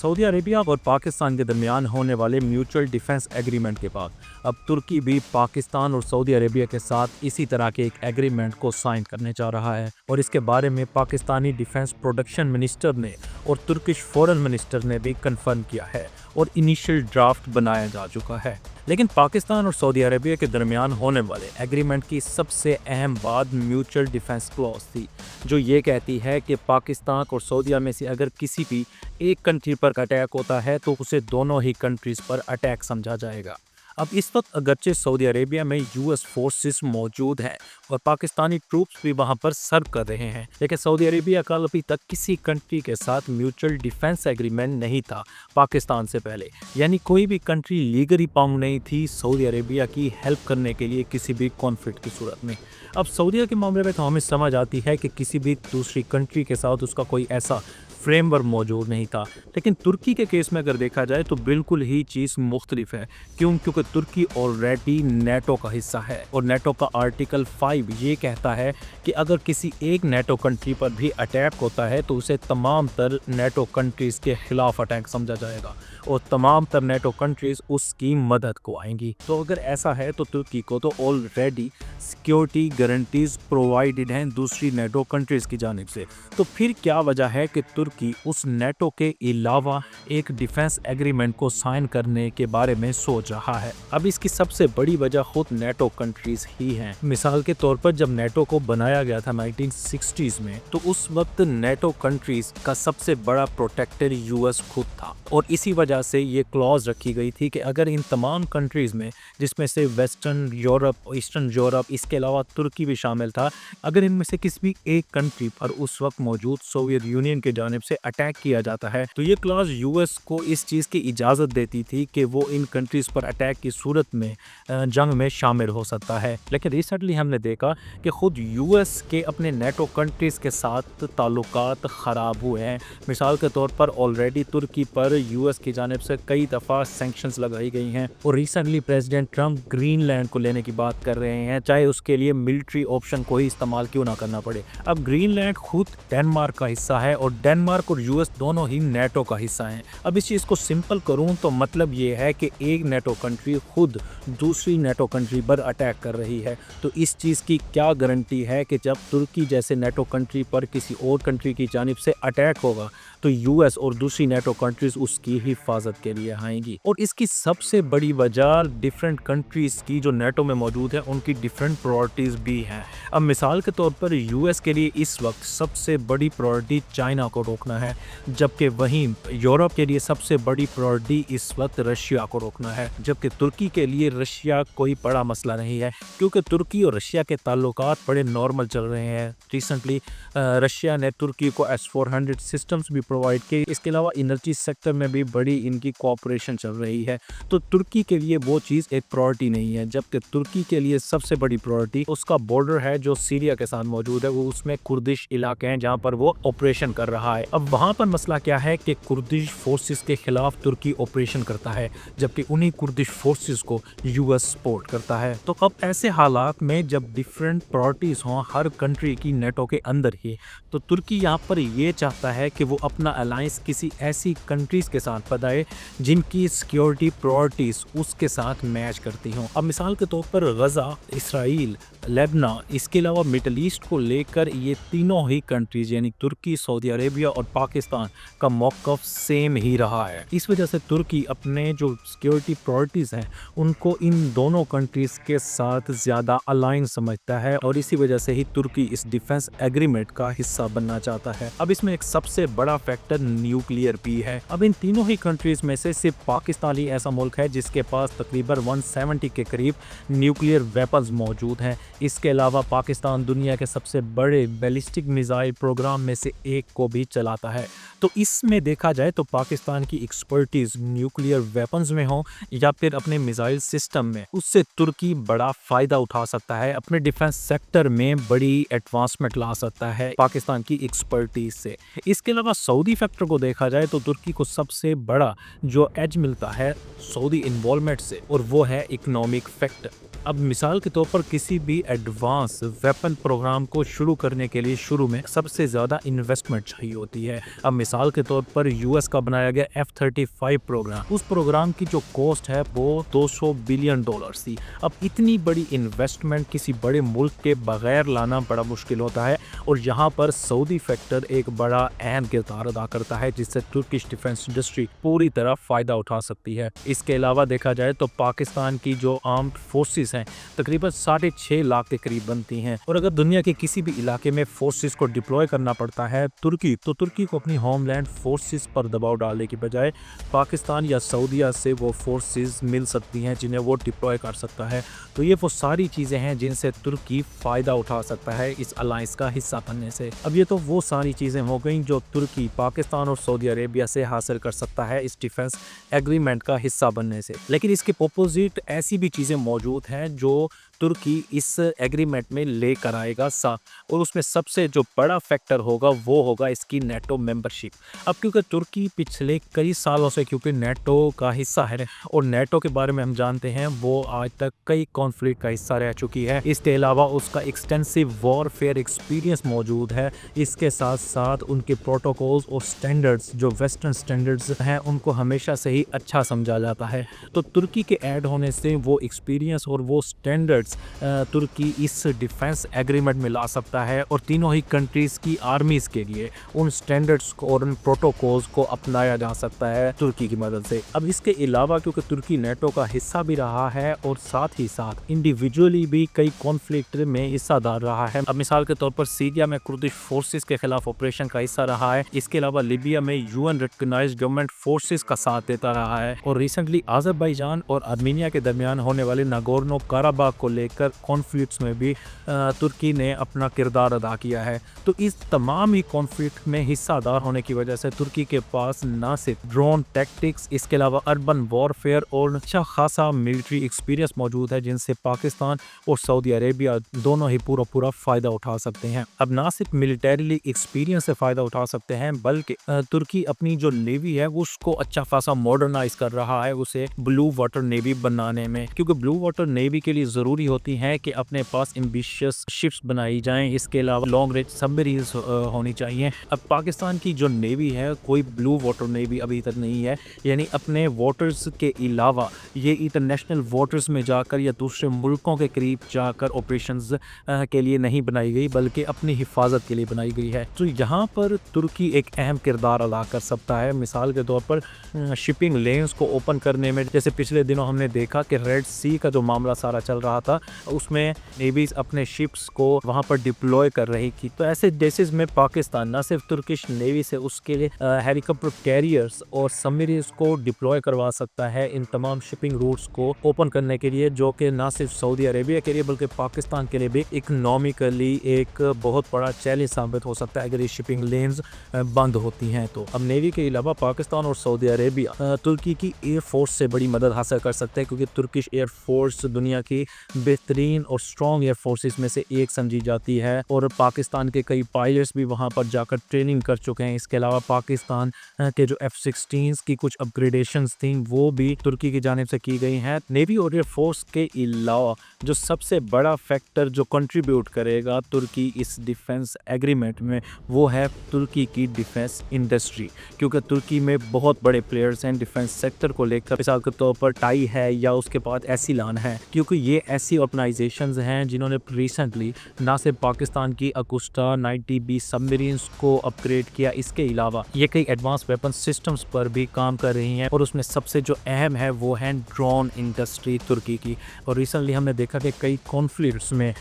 Saudi Arabia और पाकिस्तान के दरमियान होने वाले म्यूचुअल डिफेंस एग्रीमेंट के बाद अब तुर्की भी पाकिस्तान और सऊदी अरेबिया के साथ इसी तरह के एक एग्रीमेंट को साइन करने जा रहा है और इसके बारे में पाकिस्तानी डिफेंस प्रोडक्शन मिनिस्टर ने और तुर्किश फॉरेन मिनिस्टर ने भी कंफर्म किया है और इनिशियल ड्राफ्ट बनाया जा चुका है। लेकिन पाकिस्तान और सऊदी अरेबिया के दरमियान होने वाले एग्रीमेंट की सबसे अहम बात म्यूचुअल डिफेंस क्लॉज थी, जो ये कहती है कि पाकिस्तान और सऊदीया में से अगर किसी भी एक कंट्री पर अटैक होता है तो उसे दोनों ही कंट्रीज पर अटैक समझा जाएगा। अब इस वक्त अगरचे सऊदी अरेबिया में यूएस फोर्सेस मौजूद हैं और पाकिस्तानी ट्रूप्स भी वहां पर सर्व कर रहे हैं, लेकिन सऊदी अरेबिया का अभी तक किसी कंट्री के साथ म्यूचुअल डिफेंस एग्रीमेंट नहीं था पाकिस्तान से पहले, यानी कोई भी कंट्री लीगली बाउंड नहीं थी सऊदी अरेबिया की हेल्प करने के लिए किसी भी कॉन्फ्लिक्ट की सूरत में। अब सऊदीया के मामले में तो हमें समझ आती है कि किसी भी दूसरी कंट्री के साथ उसका कोई ऐसा फ्रेमवर्क मौजूद नहीं था, लेकिन तुर्की के केस में अगर देखा जाए तो बिल्कुल ही चीज़ मुख्तलिफ है। क्योंकि तुर्की ऑलरेडी नेटो का हिस्सा है और नेटो का आर्टिकल 5 ये कहता है कि अगर किसी एक नेटो कंट्री पर भी अटैक होता है तो उसे तमाम तर नेटो कंट्रीज़ के खिलाफ अटैक समझा जाएगा और तमाम तर नेटो कंट्रीज़ उसकी मदद को आएंगी। तो अगर ऐसा है तो तुर्की को तो ऑलरेडी सिक्योरिटी गारंटीज प्रोवाइडेड हैं दूसरी नेटो कंट्रीज़ की जानिब से, तो फिर क्या वजह है कि तुर्की उस नेटो के अलावा एक डिफेंस एग्रीमेंट को साइन करने के बारे में सोच रहा है। अब इसकी सबसे बड़ी वजह खुद नेटो कंट्रीज़ ही हैं। मिसाल के तौर पर जब नेटो को बनाया गया था 1960s में, तो उस वक्त नेटो कंट्रीज़ का सबसे बड़ा प्रोटेक्टर यूएस खुद था और इसी वजह से ये क्लॉज रखी गई थी कि अगर इन तमाम कंट्रीज़ में, जिसमें से वेस्टर्न यूरोप, ईस्टर्न यूरोप, इसके अलावा तुर्की भी शामिल था, अगर इनमें से किसी भी एक कंट्री पर उस वक्त मौजूद सोवियत यूनियन के जानिब से अटैक किया जाता है तो ये क्लॉज यूएस को इस चीज़ की इजाज़त देती थी कि वो इन कंट्रीज़ पर अटैक की सूरत में जंग में शामिल हो सकता है। लेकिन रिसेंटली हमने देखा कि खुद यूएस के अपने नेटो कंट्रीज़ के साथ ताल्लुकात ख़राब हुए हैं। मिसाल के तौर पर ऑलरेडी तुर्की पर यूएस की जानिब से कई दफ़ा सैंक्शंस लगाई गई हैं और रिसेंटली प्रेसिडेंट ट्रंप ग्रीनलैंड को लेने की बात कर रहे हैं, चाहे उसके लिए मिलिट्री ऑप्शन को ही इस्तेमाल क्यों ना करना पड़े। अब ग्रीनलैंड खुद डेनमार्क का हिस्सा है और डेनमार्क और यूएस दोनों ही नेटो का हिस्सा हैं। अब इस चीज़ को सिंपल करूं तो मतलब ये है कि एक नेटो कंट्री खुद दूसरी नेटो कंट्री पर अटैक कर रही है, तो इस चीज़ की क्या गारंटी है कि जब तुर्की जैसे नेटो कंट्री पर किसी और कंट्री की जानिब से अटैक होगा तो यूएस और दूसरी नेटो कंट्रीज़ उसकी हिफाजत के लिए आएंगी। और इसकी सबसे बड़ी वजह डिफरेंट कंट्रीज़ की जो नेटो में मौजूद है उनकी डिफरेंट प्रायोरिटीज़ भी हैं। अब मिसाल के तौर पर यूएस के लिए इस वक्त सबसे बड़ी प्रायोरिटी चाइना को रोकना है, जबकि वहीं यूरोप के लिए सबसे बड़ी प्रायोरिटी इस वक्त रशिया को रोकना है, जबकि तुर्की के लिए रशिया कोई बड़ा मसला नहीं है क्योंकि तुर्की और रशिया के ताल्लुकात बड़े नॉर्मल चल रहे हैं। रिसेंटली रशिया ने तुर्की को S-400 सिस्टम्स भी प्रोवाइड किए, इसके अलावा एनर्जी सेक्टर में भी बड़ी इनकी कोऑपरेशन चल रही है। तो तुर्की के लिए वो चीज़ एक प्रायोरिटी नहीं है, जबकि तुर्की के लिए सबसे बड़ी प्रायोरिटी उसका बॉर्डर है जो सीरिया के साथ मौजूद है, वो उसमें कुर्दिश इलाके हैं जहाँ पर वो ऑपरेशन कर रहा है। अब वहाँ पर मसला क्या है कि कुर्दिश फोर्सेस के खिलाफ तुर्की ऑपरेशन करता है, जबकि उन्हीं कुर्दिश फोर्सेस को यूएस सपोर्ट करता है। तो अब ऐसे हालात में जब डिफरेंट प्रायोरिटीज़ हों हर कंट्री की नेटो के अंदर ही, तो तुर्की यहाँ पर ये चाहता है कि वो अपना अलायंस किसी ऐसी कंट्रीज़ के साथ बनाए जिनकी सिक्योरिटी प्रायोरिटीज़ उसके साथ मैच करती हों। अब मिसाल के तौर पर गज़ा, इसराइल, लेबनान, इसके अलावा मिडल ईस्ट को लेकर ये तीनों ही कंट्रीज़ यानी तुर्की, सऊदी अरेबिया और पाकिस्तान का मौक़िफ़ सेम ही रहा है। इस वजह से तुर्की अपने जो सिक्योरिटी प्रायोरिटीज़ हैं उनको इन दोनों कंट्रीज़ के साथ ज़्यादा अलायंस समझता है और इसी वजह से ही तुर्की इस डिफेंस एग्रीमेंट का हिस्सा बनना चाहता है। अब इसमें एक सबसे बड़ा फैक्टर न्यूक्लियर भी है। अब इन तीनों ही कंट्रीज़ में से सिर्फ पाकिस्तान ही ऐसा मुल्क है जिसके पास तकरीबन 170 के करीब न्यूक्लियर वेपन्स मौजूद हैं। इसके अलावा पाकिस्तान दुनिया के सबसे बड़े बैलिस्टिक मिसाइल प्रोग्राम में से एक को भी चलाता है। तो इसमें देखा जाए तो पाकिस्तान की एक्सपर्टीज़ न्यूक्लियर वेपन्स में हो या फिर अपने मिसाइल सिस्टम में, उससे तुर्की बड़ा फ़ायदा उठा सकता है, अपने डिफेंस सेक्टर में बड़ी एडवांसमेंट ला सकता है पाकिस्तान की एक्सपर्टीज़ से। इसके अलावा सऊदी फैक्टर को देखा जाए तो तुर्की को सबसे बड़ा जो एज मिलता है सऊदी इन्वॉल्वमेंट से, और वो है इकोनॉमिक फैक्टर। अब मिसाल के तौर पर किसी भी एडवांस वेपन प्रोग्राम को शुरू करने के लिए शुरू में सबसे ज़्यादा इन्वेस्टमेंट चाहिए होती है। अब मिसाल के तौर पर यूएस का बनाया गया F-35 प्रोग्राम, उस प्रोग्राम की जो कॉस्ट है वो $200 बिलियन थी। अब इतनी बड़ी इन्वेस्टमेंट किसी बड़े मुल्क के बगैर लाना बड़ा मुश्किल होता है, और यहाँ पर सऊदी फैक्टर एक बड़ा अहम किरदार अदा करता है, जिससे तुर्किश डिफेंस इंडस्ट्री पूरी तरह फ़ायदा उठा सकती है। इसके अलावा देखा जाए तो पाकिस्तान की जो आर्म्ड फोर्सेस हैं तकरीबन 6.5 लाख के करीब बनती हैं, और अगर दुनिया के किसी भी इलाके में फोर्सेस को डिप्लॉय करना पड़ता है तुर्की को अपनी होमलैंड फोर्सेस पर दबाव डालने की बजाय पाकिस्तान या सऊदीया से वो फोर्सेस मिल सकती हैं जिन्हें वो डिप्लॉय कर सकता है। तो ये वो सारी चीज़ें हैं जिनसे तुर्की फ़ायदा उठा सकता है इस अलायंस का हिस्सा बनने से। अब ये तो वो सारी चीज़ें हो गई जो तुर्की पाकिस्तान और सऊदी अरेबिया से हासिल कर सकता है इस डिफेंस एग्रीमेंट का हिस्सा बनने से, लेकिन इसके अपोजिट ऐसी भी चीज़ें मौजूद हैं जो तुर्की इस एग्रीमेंट में लेकर आएगा साथ, और उसमें सबसे जो बड़ा फैक्टर होगा वो होगा इसकी नेटो मेंबरशिप। अब क्योंकि तुर्की पिछले कई सालों से क्योंकि नेटो का हिस्सा है, और नेटो के बारे में हम जानते हैं वो आज तक कई कॉन्फ्लिक्ट का हिस्सा रह चुकी है। इसके अलावा उसका एक्सटेंसिव वॉरफेयर एक्सपीरियंस मौजूद है। इसके साथ साथ उनके प्रोटोकॉल्स और स्टैंडर्ड्स जो वेस्टर्न स्टैंडर्ड्स हैं उनको हमेशा से ही अच्छा समझा जाता है। तो तुर्की के ऐड होने से वो एक्सपीरियंस और वो स्टैंडर्ड्स तुर्की इस डिफेंस एग्रीमेंट में ला सकता है, और तीनों ही कंट्रीज की आर्मीज के लिए उन स्टैंडर्ड्स को और उन प्रोटोकॉल्स को अपनाया जा सकता है तुर्की की मदद से। अब इसके अलावा क्योंकि तुर्की नेटो का हिस्सा भी रहा है और साथ ही साथ इंडिविजुअली भी कई कॉन्फ्लिक्ट में हिस्सादार रहा है। अब मिसाल के तौर पर सीरिया में कुर्दिश फोर्सेस के खिलाफ ऑपरेशन का हिस्सा रहा है। इसके अलावा लीबिया में यूएन रिकॉग्नाइज्ड गवर्नमेंट फोर्सेस का साथ देता रहा है, और रिसेंटली अज़रबैजान और आर्मीनिया के दरमियान होने वाले नागोर्नो कराबाख को लेकर कॉन्फ्लिक्ट्स में भी तुर्की ने अपना किरदार अदा किया है। तो इस तमाम ही कॉन्फ्लिक्ट में हिस्सादार होने की वजह से तुर्की के पास न सिर्फ ड्रोन टैक्टिक्स, इसके अलावा अर्बन वॉरफेयर और अच्छा खासा मिलिट्री एक्सपीरियंस मौजूद है, जिनसे पाकिस्तान और सऊदी अरेबिया दोनों ही पूरा फ़ायदा उठा सकते हैं। अब ना सिर्फ मिलिटरीली एक्सपीरियंस से फ़ायदा उठा सकते हैं, बल्कि तुर्की अपनी जो नेवी है उसको अच्छा खासा मॉडर्नाइज कर रहा है, उसे ब्लू वाटर नेवी बनाने में, क्योंकि ब्लू वाटर नेवी के लिए ज़रूरी होती है कि अपने पास एम्बिशियस शिप्स बनाई जाएं। इसके अलावा लॉन्ग रेंज सबमरीन्स होनी चाहिए। अब पाकिस्तान की जो नेवी है कोई ब्लू वाटर नेवी अभी तक नहीं है, यानी अपने वाटर्स के अलावा ये इंटरनेशनल वाटर्स में जाकर या दूसरे मुल्कों के करीब जाकर ऑपरेशंस के लिए नहीं बनाई गई, बल्कि अपनी हिफाजत के लिए बनाई गई है। तो यहाँ पर तुर्की एक अहम किरदार अदा कर सकता है। मिसाल के तौर पर शिपिंग लेन्स को ओपन करने में, जैसे पिछले दिनों हमने देखा कि रेड सी का जो मामला सारा चल रहा था उसमें नेवीज अपने शिप्स को वहां पर डिप्लॉय कर रही थी। तो ऐसे केसेस में पाकिस्तान न सिर्फ तुर्किश नेवी से उसके लिए हेलीकॉप्टर कैरियर्स और सबमरीन्स को डिप्लॉय करवा सकता है इन तमाम शिपिंग रूट्स को ओपन करने के लिए, जो कि न सिर्फ सऊदी अरेबिया के लिए बल्कि पाकिस्तान के लिए भी इकोनॉमिकली एक बहुत बड़ा चैलेंज साबित हो सकता है अगर ये शिपिंग लेन्स बंद होती हैं। तो अब नेवी के अलावा पाकिस्तान और सऊदी अरेबिया तुर्की की एयर फोर्स से बड़ी मदद हासिल कर सकते हैं, क्योंकि तुर्किश एयर फोर्स दुनिया की बेहतरीन और स्ट्रॉन्ग एयर फोर्सेस में से एक समझी जाती है, और पाकिस्तान के कई पायलट्स भी वहां पर जाकर ट्रेनिंग कर चुके हैं। इसके अलावा पाकिस्तान के जो F-16 की कुछ अपग्रेडेशंस थी वो भी तुर्की की जानिब से की गई हैं। नेवी और एयर फोर्स के अलावा जो सबसे बड़ा फैक्टर जो कंट्रीब्यूट करेगा तुर्की इस डिफेंस एग्रीमेंट में वो है तुर्की की डिफेंस इंडस्ट्री, क्योंकि तुर्की में बहुत बड़े प्लेयर्स हैं डिफेंस सेक्टर को लेकर। मिसाल के तौर पर टाई है या उसके बाद एसिलान है, क्योंकि ये ऐसी ऑर्गेनाइजेशंस हैं जिन्होंने रिसेंटली ना सिर्फ पाकिस्तान की अकुस्टा 90B सबमरीन्स को अपग्रेड किया, इसके अलावा ये कई एडवांस वेपन सिस्टम्स पर भी काम कर रही हैं, और उसमें सबसे जो अहम है वो है ड्रोन इंडस्ट्री तुर्की की। और रिसेंटली हमने देखा कि कई कॉन्फ्लिक्ट्स में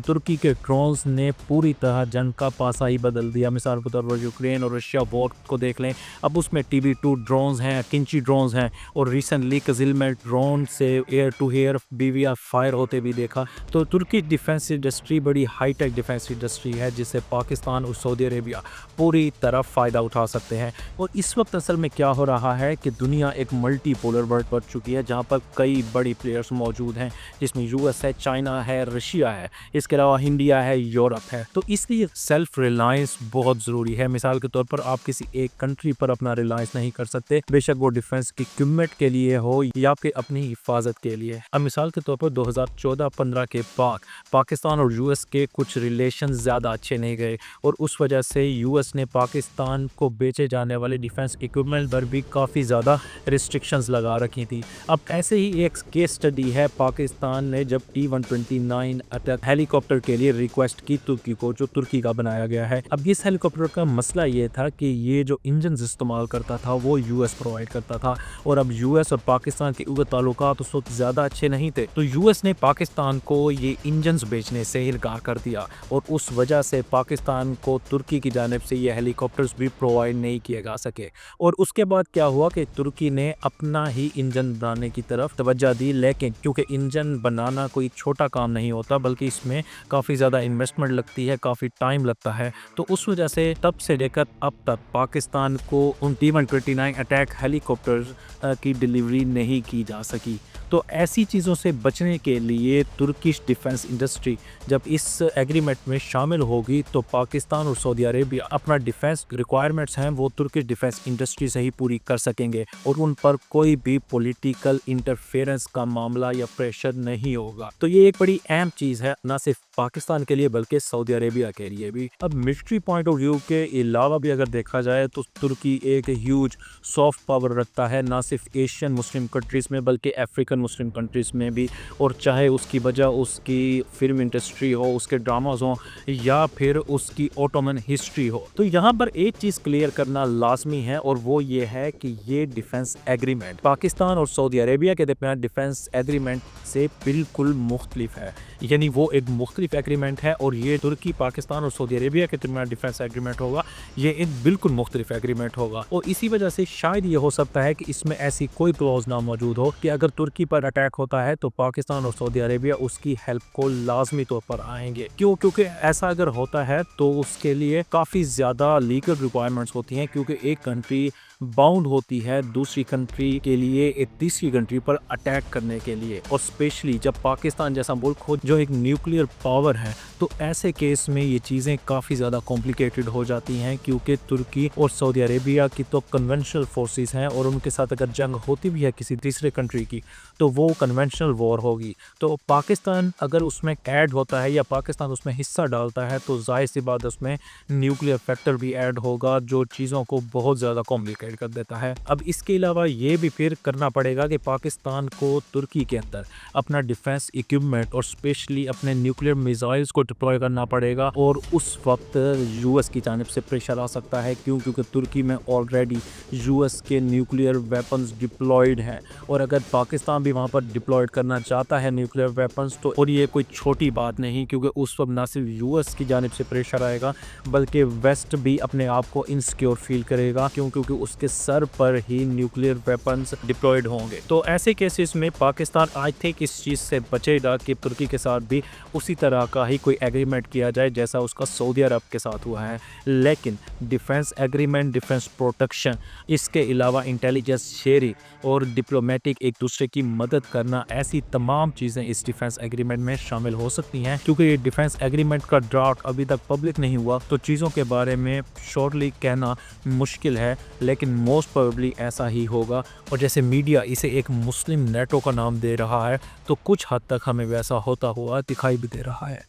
तुर्की के ड्रोन्स ने पूरी तरह जंग का पासा ही बदल दिया। मिसाल के तौर पर यूक्रेन और रशिया वॉर को देख लें, अब उसमें TB2 ड्रोन्स हैं, किंची ड्रोन्स हैं, और रिसेंटली कजिल में ड्रोन से air to air BVR fire होते بھی देखा तो तुर्की डिफेंस इंडस्ट्री बड़ी हाईटेक डिफेंस इंडस्ट्री है जिससे पाकिस्तान और सऊदी अरेबिया पूरी तरह फ़ायदा उठा सकते हैं। और इस वक्त असल में क्या हो रहा है कि दुनिया एक मल्टी पोलर वर्ल्ड बन चुकी है जहाँ पर कई बड़ी प्लेयर्स मौजूद हैं, जिसमें यूएस है, चाइना है, रशिया है, इसके अलावा इंडिया है, यूरोप है। तो इसलिए सेल्फ रिलायंस बहुत ज़रूरी है। मिसाल के तौर पर आप किसी एक कंट्री पर अपना रिलायंस नहीं कर सकते, बेशक वो डिफेंस की इक्विपमेंट के लिए हो या आपके अपनी हिफाजत के लिए। अब मिसाल के तौर पर 2014-15 के बाद पाकिस्तान और यूएस के कुछ रिलेशन ज़्यादा अच्छे नहीं गए और उस वजह से यूएस ने पाकिस्तान को बेचे जाने वाले डिफेंस इक्विपमेंट पर भी काफ़ी ज़्यादा रिस्ट्रिक्शंस लगा रखी थी। अब ऐसे ही एक केस स्टडी है, पाकिस्तान ने जब T-129 अटैक हेलीकॉप्टर के लिए रिक्वेस्ट की तुर्की को, जो तुर्की का बनाया गया है। अब इस हेलीकॉप्टर का मसला ये था कि ये जो इंजन इस्तेमाल करता था वो यूएस प्रोवाइड करता था और अब यूएस और पाकिस्तान के उस ताल्लुकात उस वक्त ज़्यादा अच्छे नहीं थे, तो यूएस ने पाकिस्तान को ये इंजन्स बेचने से इनकार कर दिया और उस वजह से पाकिस्तान को तुर्की की जानिब से ये हेलीकॉप्टर्स भी प्रोवाइड नहीं किए जा सके। और उसके बाद क्या हुआ कि तुर्की ने अपना ही इंजन बनाने की तरफ तवज्जो दी, लेकिन क्योंकि इंजन बनाना कोई छोटा काम नहीं होता बल्कि इसमें काफ़ी ज़्यादा इन्वेस्टमेंट लगती है, काफ़ी टाइम लगता है, तो उस वजह से तब से लेकर अब तक पाकिस्तान को उन T-129 अटैक हेलीकॉप्टर्स की डिलीवरी नहीं की जा सकी। तो ऐसी चीज़ों से बचने के लिए तुर्किश डिफेंस इंडस्ट्री जब इस एग्रीमेंट में शामिल होगी तो पाकिस्तान और सऊदी अरेबिया अपना डिफेंस रिक्वायरमेंट्स हैं वो तुर्किश डिफेंस इंडस्ट्री से ही पूरी कर सकेंगे और उन पर कोई भी पॉलिटिकल इंटरफेरेंस का मामला या प्रेशर नहीं होगा। तो ये एक बड़ी अहम चीज़ है, ना सिर्फ पाकिस्तान के लिए बल्कि सऊदी अरेबिया के लिए भी। अब मिलिट्री पॉइंट ऑफ व्यू के अलावा भी अगर देखा जाए तो तुर्की एक ह्यूज सॉफ्ट पावर रखता है, ना सिर्फ एशियन मुस्लिम कंट्रीज़ में बल्कि अफ्रीकन मुस्लिम कंट्रीज़ में भी। और चाहे उसकी वजह उसकी फिल्म इंडस्ट्री हो, उसके ड्रामाज हो या फिर उसकी ओटोमन हिस्ट्री हो। तो यहाँ पर एक चीज़ क्लियर करना लाजमी है और वो ये है कि ये डिफेंस एग्रीमेंट पाकिस्तान और सऊदी अरेबिया के दरमियान डिफेंस एग्रीमेंट से बिल्कुल मुख्तलिफ है, यानी वो एक मुख्तलिफ एग्रीमेंट है और ये तुर्की, पाकिस्तान और सऊदी अरेबिया के दरमियान डिफेंस एग्रीमेंट होगा, ये एक बिल्कुल मुख्तलिफ एग्रीमेंट होगा। और इसी वजह से शायद ये हो सकता है कि इसमें ऐसी कोई क्लॉज ना मौजूद हो कि अगर तुर्की पर अटैक होता है तो पाकिस्तान और सऊदी अरेबिया उसकी हेल्प को लाजमी तौर पर आएंगे। क्योंकि ऐसा अगर होता है तो उसके लिए काफ़ी ज़्यादा लीगल रिक्वायरमेंट्स होती हैं, क्योंकि एक कंट्री बाउंड होती है दूसरी कंट्री के लिए एक तीसरी कंट्री पर अटैक करने के लिए। और स्पेशली जब पाकिस्तान जैसा मुल्क हो जो एक न्यूक्लियर पावर है तो ऐसे केस में ये चीज़ें काफ़ी ज़्यादा कॉम्प्लिकेटेड हो जाती हैं, क्योंकि तुर्की और सऊदी अरेबिया की तो कन्वेंशनल फोर्सेस हैं और उनके साथ अगर जंग होती भी है किसी तीसरे कंट्री की तो वो कन्वेंशनल वॉर होगी। तो पाकिस्तान अगर उसमें ऐड होता है या पाकिस्तान उसमें हिस्सा डालता है तो जाहिर सी बात उसमें न्यूक्लियर फैक्टर भी ऐड होगा जो चीज़ों को बहुत ज़्यादा कॉम्प्लिकेट कर देता है। अब इसके अलावा ये भी फिर करना पड़ेगा कि पाकिस्तान को तुर्की के अंदर अपना डिफेंस इक्विपमेंट और स्पेशली अपने न्यूक्लियर मिसाइल्स को डिप्लॉय करना पड़ेगा और उस वक्त यूएस की जानिब से प्रेशर आ सकता है, क्योंकि तुर्की में ऑलरेडी यूएस के न्यूक्लियर वेपन्स डिप्लॉयड हैं और अगर पाकिस्तान भी वहाँ पर डिप्लॉयड करना चाहता है न्यूक्लियर वेपन्स तो और ये कोई छोटी बात नहीं, क्योंकि उस वक्त ना सिर्फ यूएस की जानिब से प्रेशर आएगा बल्कि वेस्ट भी अपने आप को इनसिक्योर फील करेगा, क्योंकि उसके सर पर ही न्यूक्लियर वेपन्स डिप्लॉयड होंगे। तो ऐसे केसेस में पाकिस्तान आई थिंक इस चीज़ से बचेगा कि तुर्की के साथ भी उसी तरह का ही कोई एग्रीमेंट किया जाए जैसा उसका सऊदी अरब के साथ हुआ है। लेकिन डिफेंस एग्रीमेंट, डिफेंस प्रोटेक्शन, इसके अलावा इंटेलिजेंस शेयरिंग और डिप्लोमेटिक एक दूसरे की मदद करना, ऐसी तमाम चीज़ें इस डिफेंस एग्रीमेंट में शामिल हो सकती हैं। क्योंकि ये डिफेंस एग्रीमेंट का ड्राफ्ट अभी तक पब्लिक नहीं हुआ तो चीज़ों के बारे में श्योरली कहना मुश्किल है, लेकिन मोस्ट प्रोबेबली ऐसा ही होगा। और जैसे मीडिया इसे एक मुस्लिम नेटो का नाम दे रहा है तो कुछ हद तक हमें वैसा होता हुआ दिखाई भी दे रहा है।